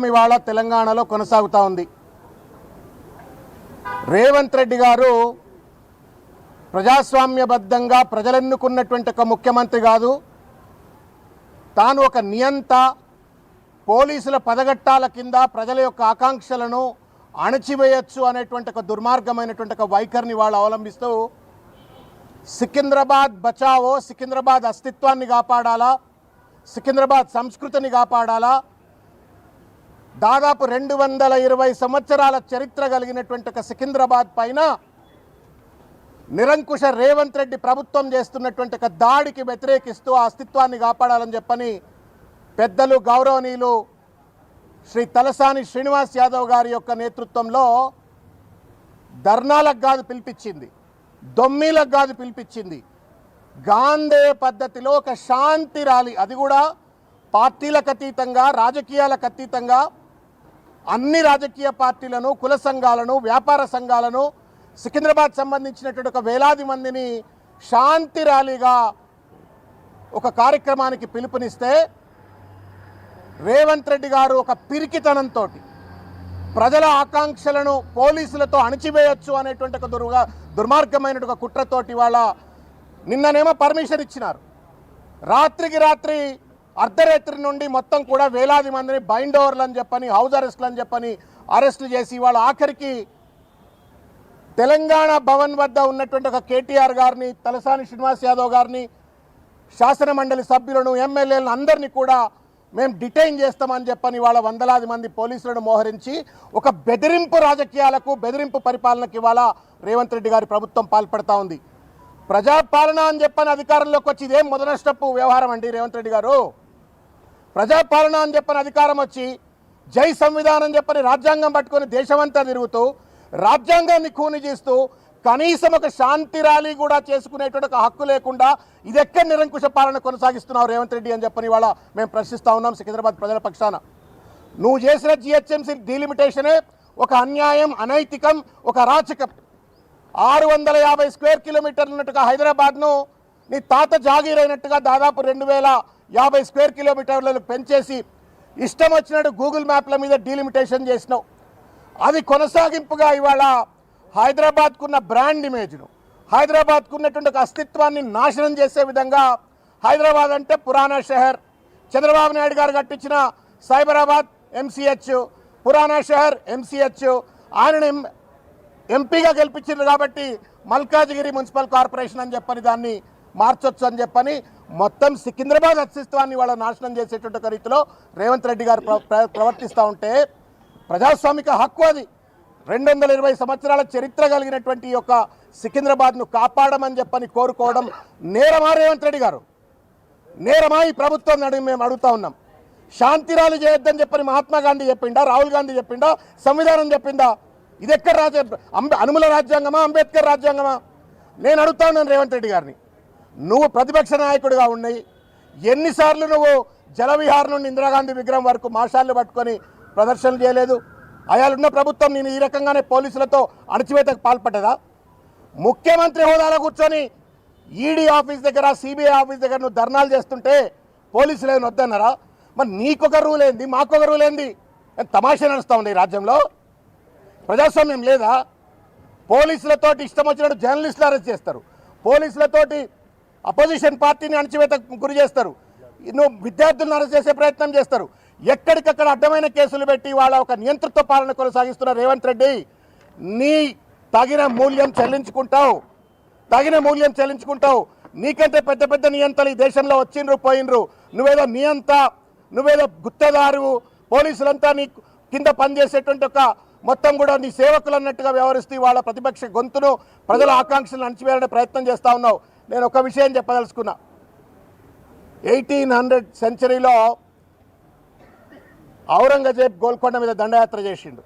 ఇవాళ తెలంగాణలో కొనసాగుతా ఉంది. రేవంత్ రెడ్డి గారు ప్రజాస్వామ్యబద్ధంగా ప్రజలెన్నుకున్నటువంటి ఒక ముఖ్యమంత్రి కాదు, తాను ఒక నియంత, పోలీసుల పదగట్టాల కింద ప్రజల యొక్క ఆకాంక్షలను అణచివేయచ్చు అనేటువంటి ఒక దుర్మార్గమైనటువంటి ఒక వైఖరిని వాళ్ళు అవలంబిస్తూ సికింద్రాబాద్ బచావో, సికింద్రాబాద్ అస్తిత్వాన్ని కాపాడాలా, సికింద్రాబాద్ సంస్కృతిని కాపాడాలా, దాదాపు 220 సంవత్సరాల చరిత్ర కలిగినటువంటి ఒక సికింద్రాబాద్ పైన నిరంకుశ రేవంత్ రెడ్డి ప్రభుత్వం చేస్తున్నటువంటి ఒక దాడికి వ్యతిరేకిస్తూ ఆ అస్తిత్వాన్ని కాపాడాలని చెప్పని పెద్దలు గౌరవనీయులు శ్రీ తలసాని శ్రీనివాస్ యాదవ్ గారి యొక్క నేతృత్వంలో ధర్నాలకు కాదు పిలిపించింది, దొమ్మీలకు కాదు పిలిపించింది, గాంధీ పద్ధతిలో ఒక శాంతి ర్యాలీ, అది కూడా పార్టీలకు అతీతంగా, రాజకీయాలకు అతీతంగా అన్ని రాజకీయ పార్టీలను, కుల సంఘాలను, వ్యాపార సంఘాలను, సికింద్రాబాద్ సంబంధించినటువంటి ఒక వేలాది మందిని శాంతి ర్యాలీగా ఒక కార్యక్రమానికి పిలుపునిస్తే రేవంత్ రెడ్డి గారు ఒక పిరికితనంతో ప్రజల ఆకాంక్షలను పోలీసులతో అణచివేయచ్చు అనేటువంటి ఒక దుర్మార్గమైన ఒక కుట్రతోటి వాళ్ళ నిన్ననేమో పర్మిషన్ ఇచ్చినారు. రాత్రికి రాత్రి అర్ధరాత్రి నుండి మొత్తం కూడా వేలాది మందిని బైండ్ ఓవర్లు అని చెప్పని, హౌస్ అరెస్టులు అని చెప్పని అరెస్టులు చేసి వాళ్ళ ఆఖరికి తెలంగాణ భవన్ వద్ద ఉన్నటువంటి ఒక కేటీఆర్ గారిని, తలసాని శ్రీనివాస్ యాదవ్ గారిని, శాసన మండలి సభ్యులను, ఎమ్మెల్యేలను అందరినీ కూడా మేము డిటైన్ చేస్తామని చెప్పని వాళ్ళ వందలాది మంది పోలీసులను మోహరించి ఒక బెదిరింపు రాజకీయాలకు, బెదిరింపు పరిపాలనకి ఇవాళ రేవంత్ రెడ్డి గారి ప్రభుత్వం పాల్పడతా ఉంది. ప్రజాపాలన అని చెప్పని అధికారంలోకి వచ్చి ఇదేం మొదనష్టపు వ్యవహారం అండి రేవంత్ రెడ్డి గారు. ప్రజాపాలన అని చెప్పని అధికారం వచ్చి జై సంవిధానం చెప్పని రాజ్యాంగం పట్టుకొని దేశమంతా తిరుగుతూ రాజ్యాంగాన్ని ఖూని చేస్తూ కనీసం ఒక శాంతి ర్యాలీ కూడా చేసుకునేటువంటి ఒక హక్కు లేకుండా ఇది ఎక్కడ నిరంకుశ పాలన కొనసాగిస్తున్నావు రేవంత్ రెడ్డి అని చెప్పని ఇవాళ మేము ప్రశ్నిస్తూ ఉన్నాం సికింద్రాబాద్ ప్రజల పక్షాన. నువ్వు చేసిన జిహెచ్ఎంసీ డీలిమిటేషనే ఒక అన్యాయం, అనైతికం, ఒక అరాచకం. 650 స్క్వేర్ కిలోమీటర్లు ఉన్నట్టుగా హైదరాబాద్ను నీ తాత జాగీరైనట్టుగా దాదాపు 2050 స్క్వేర్ కిలోమీటర్లకు పెంచేసి ఇష్టం వచ్చినట్టు గూగుల్ మ్యాప్ల మీద డీలిమిటేషన్ చేసినావు. అది కొనసాగింపుగా ఇవాళ హైదరాబాద్కున్న బ్రాండ్ ఇమేజ్ను, హైదరాబాద్కున్నటువంటి ఒక అస్తిత్వాన్ని నాశనం చేసే విధంగా హైదరాబాద్ అంటే పురాణా షహర్, చంద్రబాబు నాయుడు గారు కట్టించిన సైబరాబాద్ ఎంసీహెచ్, పురాణా షహర్ ఎంసీహెచ్, ఆయనను ఎంపీగా గెలిపించారు కాబట్టి మల్కాజ్గిరి మున్సిపల్ కార్పొరేషన్ అని చెప్పని దాన్ని మార్చొచ్చు అని చెప్పని మొత్తం సికింద్రాబాద్ అస్తిత్వాన్ని వాళ్ళ నాశనం చేసేటువంటి రీతిలో రేవంత్ రెడ్డి గారు ప్రవర్తిస్తూ ఉంటే ప్రజాస్వామిక హక్కు అది. 220 సంవత్సరాల చరిత్ర కలిగినటువంటి ఈ యొక్క సికింద్రాబాద్ను కాపాడమని చెప్పని కోరుకోవడం నేరమా రేవంత్ రెడ్డి గారు? నేరమా ఈ ప్రభుత్వం మేము అడుగుతా ఉన్నాం. శాంతి ర్యాలీ చేయొద్దని చెప్పని మహాత్మా గాంధీ చెప్పిండా, రాహుల్ గాంధీ చెప్పిండా, సంవిధానం చెప్పిందా? ఇది ఎక్కడ అనుముల రాజ్యాంగమా, అంబేద్కర్ రాజ్యాంగమా? నేను అడుగుతా ఉన్నాను రేవంత్ రెడ్డి గారిని. నువ్వు ప్రతిపక్ష నాయకుడిగా ఉన్నాయి, ఎన్నిసార్లు నువ్వు జలవిహార్ నుండి ఇందిరాగాంధీ విగ్రహం వరకు మార్షాల్ని పట్టుకొని ప్రదర్శనలు చేయలేదు? అయాలున్న ప్రభుత్వం నేను ఈ రకంగానే పోలీసులతో అణచివేతకు పాల్పడ్డదా? ముఖ్యమంత్రి హోదాలో కూర్చొని ఈడీ ఆఫీస్ దగ్గర, సిబిఐ ఆఫీస్ దగ్గర నువ్వు ధర్నాలు చేస్తుంటే పోలీసులు ఏమైనా వద్దన్నారా? మరి నీకొక రూల్ ఏంది, మాకొక రూల్ ఏంది? తమాషా నడుస్తూ ఉంది ఈ రాజ్యంలో. ప్రజాస్వామ్యం లేదా? పోలీసులతోటి ఇష్టం వచ్చినట్టు జర్నలిస్టులు అరెస్ట్ చేస్తారు, పోలీసులతోటి అపోజిషన్ పార్టీని అణచివేతకు గురి చేస్తారు, నువ్వు విద్యార్థులను అరెస్ట్ చేసే ప్రయత్నం చేస్తారు. ఎక్కడికక్కడ అడ్డమైన కేసులు పెట్టి వాళ్ళ ఒక నియంతృత్వ పాలన కొనసాగిస్తున్న రేవంత్ రెడ్డి, నీ తగిన మూల్యం చెల్లించుకుంటావు, తగిన మూల్యం చెల్లించుకుంటావు. నీకంటే పెద్ద పెద్ద నియంతలు ఈ దేశంలో వచ్చిండ్రు, పోయినరు. నువ్వేదో నియంత, నువ్వేదో గుత్తదారు, పోలీసులంతా నీ కింద పనిచేసేటువంటి ఒక మొత్తం కూడా నీ సేవకులు అన్నట్టుగా వ్యవహరిస్తూ వాళ్ళ ప్రతిపక్ష గొంతును, ప్రజల ఆకాంక్షలను అణచివేయాలనే ప్రయత్నం చేస్తూ ఉన్నావు. నేను ఒక విషయం చెప్పదలుచుకున్నా. 1800 సెంచరీలో ఔరంగజేబ్ గోల్కొండ మీద దండయాత్ర చేసిండు.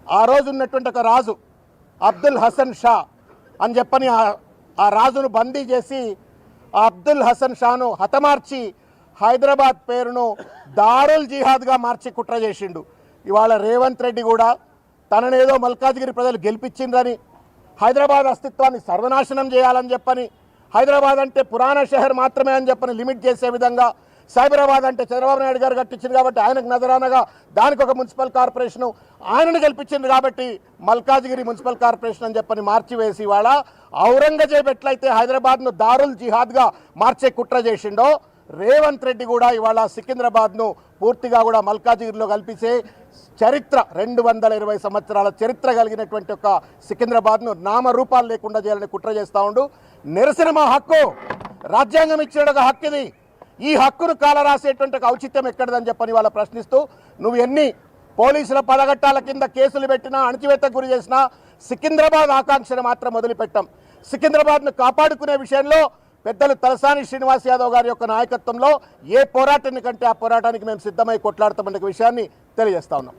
ఆ రోజు ఉన్నటువంటి ఒక రాజు అబ్దుల్ హసన్ షా అని చెప్పని ఆ రాజును బందీ చేసి ఆ అబ్దుల్ హసన్ షాను హతమార్చి హైదరాబాద్ పేరును దారుల్ జిహాద్గా మార్చి కుట్ర చేసిండు. ఇవాళ రేవంత్ రెడ్డి కూడా తననేదో మల్కాజ్గిరి ప్రజలు గెలిపించిండ్రని, హైదరాబాద్ అస్తిత్వాన్ని సర్వనాశనం చేయాలని చెప్పని, హైదరాబాద్ అంటే పురాణ షహర్ మాత్రమే అని చెప్పని లిమిట్ చేసే విధంగా సైబరాబాద్ అంటే చంద్రబాబు నాయుడు గారు కట్టించింది కాబట్టి ఆయనకు నజరానగా దానికి ఒక మున్సిపల్ కార్పొరేషను, ఆయనను గెలిపించింది కాబట్టి మల్కాజ్గిరి మున్సిపల్ కార్పొరేషన్ అని చెప్పని మార్చివేసి ఇవాళ ఔరంగజేబ్ ఎట్లయితే హైదరాబాద్ను దారుల్ జిహాద్గా మార్చే కుట్ర చేసిండో రేవంత్ రెడ్డి కూడా ఇవాళ సికింద్రాబాద్ను పూర్తిగా కూడా మల్కాజ్గిరిలో కల్పించే చరిత్ర 220 సంవత్సరాల చరిత్ర కలిగినటువంటి ఒక సికింద్రాబాద్ను నామరూపాలు లేకుండా చేయాలని కుట్ర చేస్తూ ఉండు. నిరసన మా హక్కు, రాజ్యాంగం ఇచ్చిన ఒక హక్కు ఇది. ఈ హక్కును కాలరాసేటువంటి ఒక ఔచిత్యం ఎక్కడదని చెప్పని వాళ్ళ ప్రశ్నిస్తూ నువ్వు ఎన్ని పోలీసుల పదగట్టాల కింద కేసులు పెట్టినా అణచివేతకు గురి చేసినా సికింద్రాబాద్ ఆకాంక్షను మాత్రం వదిలిపెట్టాం. సికింద్రాబాద్ను కాపాడుకునే విషయంలో పెద్దలు తలసాని శ్రీనివాస్ యాదవ్ గారి యొక్క నాయకత్వంలో ఏ పోరాటాన్ని కంటే ఆ పోరాటానికి మేము సిద్ధమై కొట్లాడతామనే విషయాన్ని తెలియజేస్తా ఉన్నాం.